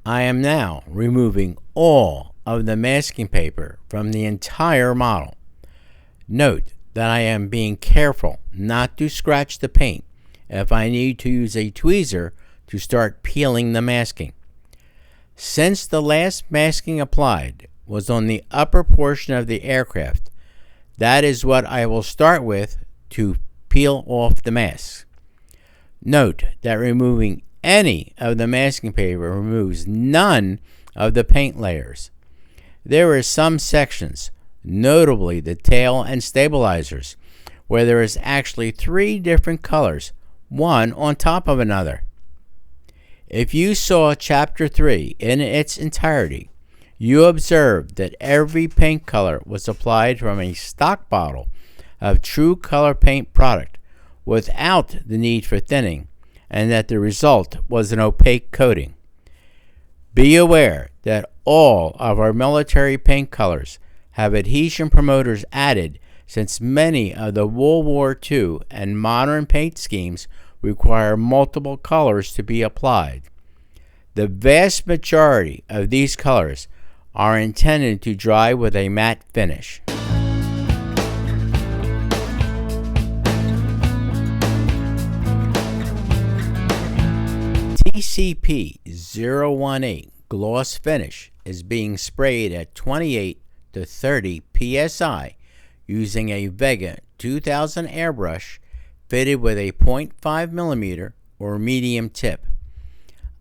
I am now removing all of the masking paper from the entire model. Note that I am being careful not to scratch the paint if I need to use a tweezer to start peeling the masking. Since the last masking applied was on the upper portion of the aircraft, that is what I will start with to peel off the mask. Note that removing any of the masking paper removes none of the paint layers. There are some sections, notably the tail and stabilizers, where there is actually 3 different colors, one on top of another. If you saw Chapter 3 in its entirety, you observed that every paint color was applied from a stock bottle of Tru-Color paint product without the need for thinning, and that the result was an opaque coating. Be aware that all of our military paint colors have adhesion promoters added, since many of the World War II and modern paint schemes require multiple colors to be applied. The vast majority of these colors are intended to dry with a matte finish. TCP-018 gloss finish is being sprayed at 28 to 30 psi using a Vega 2000 airbrush fitted with a 0.5mm or medium tip.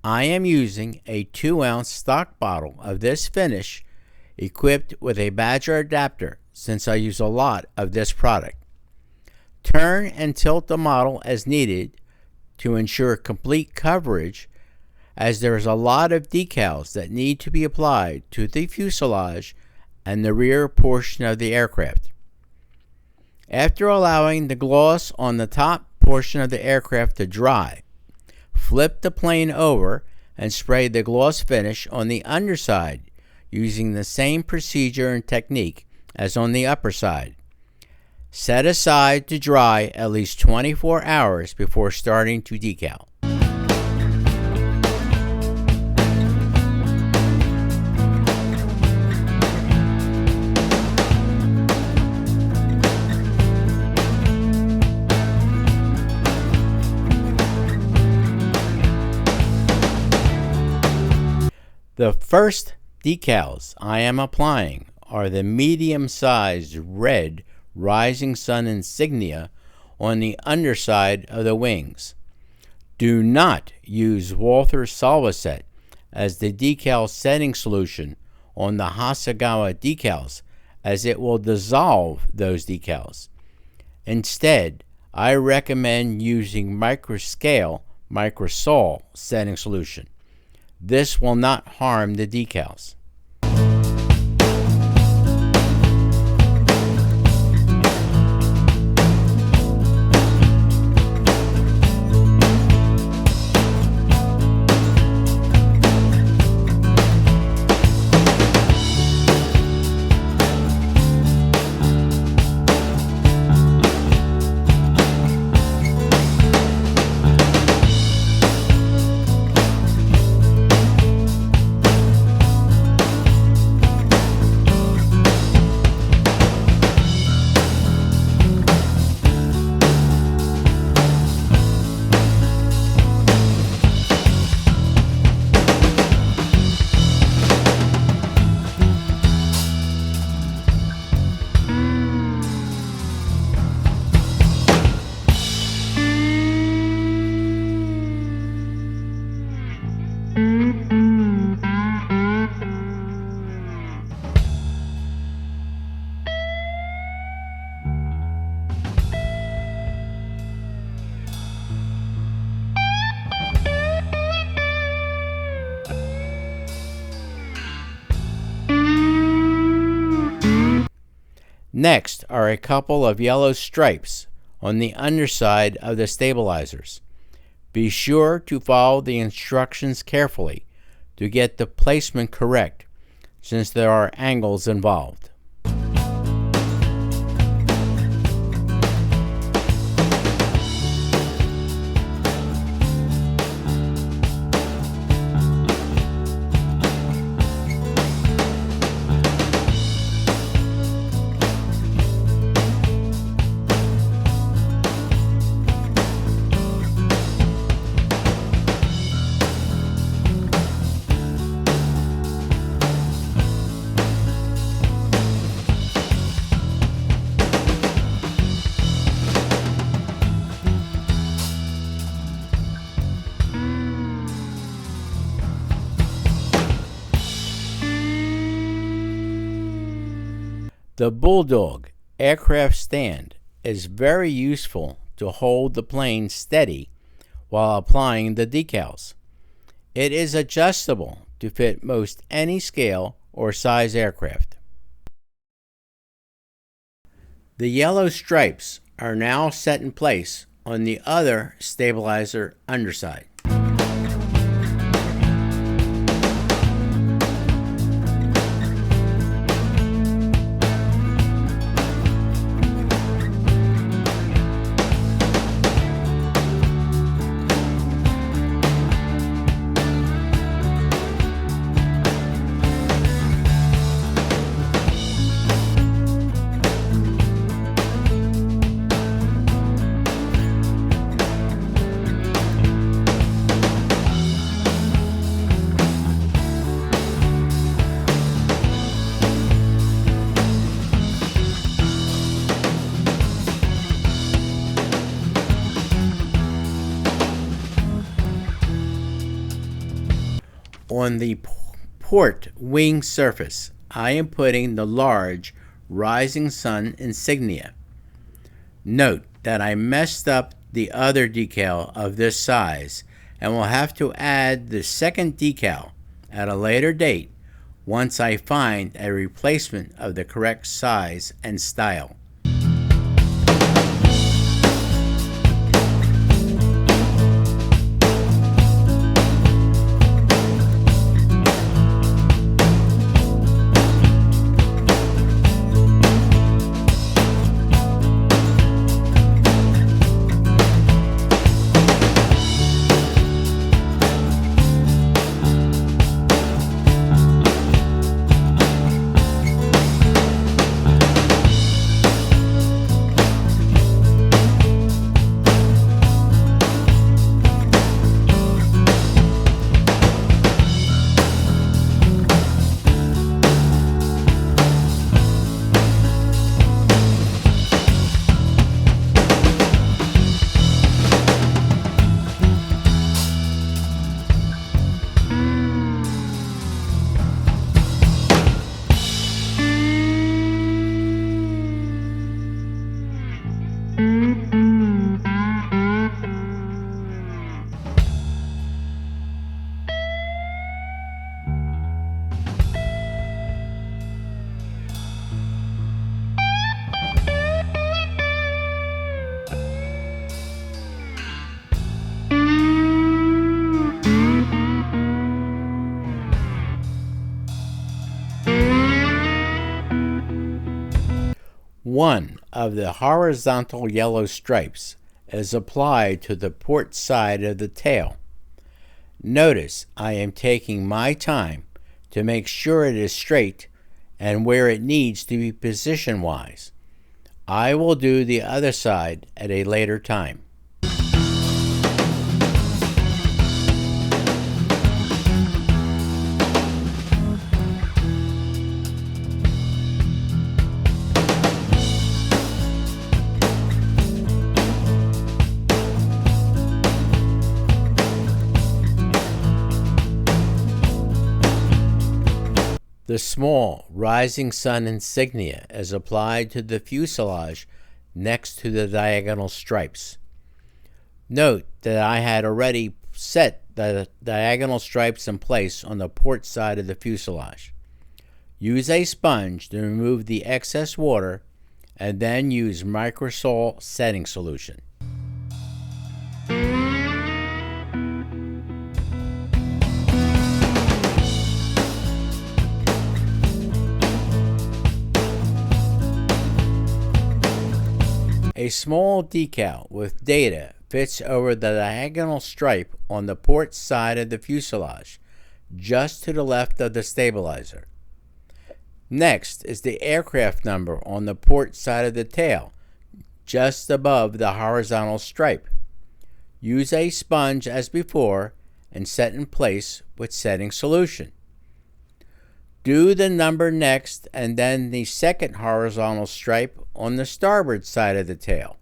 I am using a 2-ounce stock bottle of this finish equipped with a Badger adapter, since I use a lot of this product. Turn and tilt the model as needed to ensure complete coverage, as there is a lot of decals that need to be applied to the fuselage and the rear portion of the aircraft. After allowing the gloss on the top portion of the aircraft to dry, flip the plane over and spray the gloss finish on the underside using the same procedure and technique as on the upper side. Set aside to dry at least 24 hours before starting to decal. The first decals I am applying are the medium-sized red Rising Sun insignia on the underside of the wings. Do not use Walther Solva-Set as the decal setting solution on the Hasegawa decals, as it will dissolve those decals. Instead, I recommend using microscale microsol setting solution. This will not harm the decals. Next are a couple of yellow stripes on the underside of the stabilizers. Be sure to follow the instructions carefully to get the placement correct, since there are angles involved. The Bulldog aircraft stand is very useful to hold the plane steady while applying the decals. It is adjustable to fit most any scale or size aircraft. The yellow stripes are now set in place on the other stabilizer underside. On the port wing surface, I am putting the large Rising Sun insignia. Note that I messed up the other decal of this size and will have to add the second decal at a later date once I find a replacement of the correct size and style. One of the horizontal yellow stripes is applied to the port side of the tail. Notice I am taking my time to make sure it is straight and where it needs to be position-wise. I will do the other side at a later time. The small Rising Sun insignia is applied to the fuselage next to the diagonal stripes. Note that I had already set the diagonal stripes in place on the port side of the fuselage. Use a sponge to remove the excess water and then use microsol setting solution. A small decal with data fits over the diagonal stripe on the port side of the fuselage, just to the left of the stabilizer. Next is the aircraft number on the port side of the tail, just above the horizontal stripe. Use a sponge as before and set in place with setting solution. Do the number next and then the second horizontal stripe on the starboard side of the tail.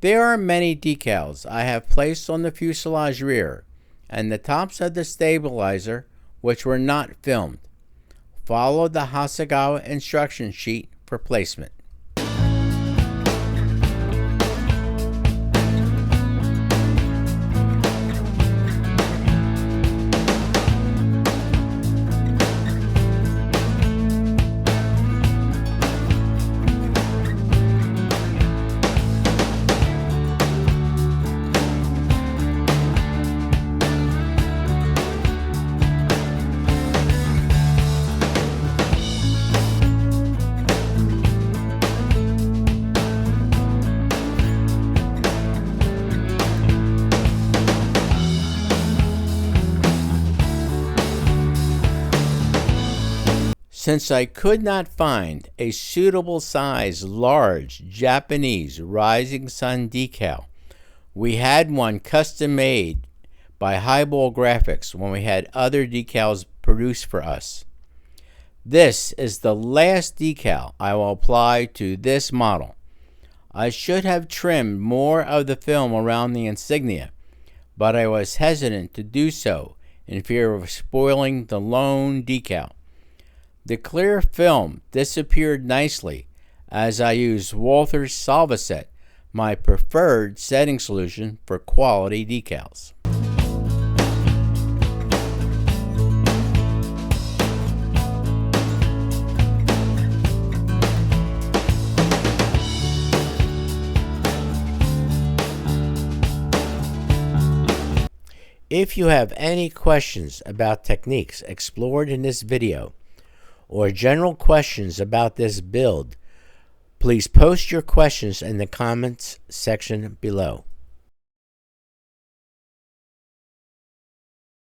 There are many decals I have placed on the fuselage rear and the tops of the stabilizer which were not filmed. Follow the Hasegawa instruction sheet for placement. Since I could not find a suitable size large Japanese rising sun decal, we had one custom made by Highball Graphics when we had other decals produced for us. This is the last decal I will apply to this model. I should have trimmed more of the film around the insignia, but I was hesitant to do so in fear of spoiling the lone decal. The clear film disappeared nicely as I used Walther's Solva-Set, my preferred setting solution for quality decals. If you have any questions about techniques explored in this video, or general questions about this build, please post your questions in the comments section below.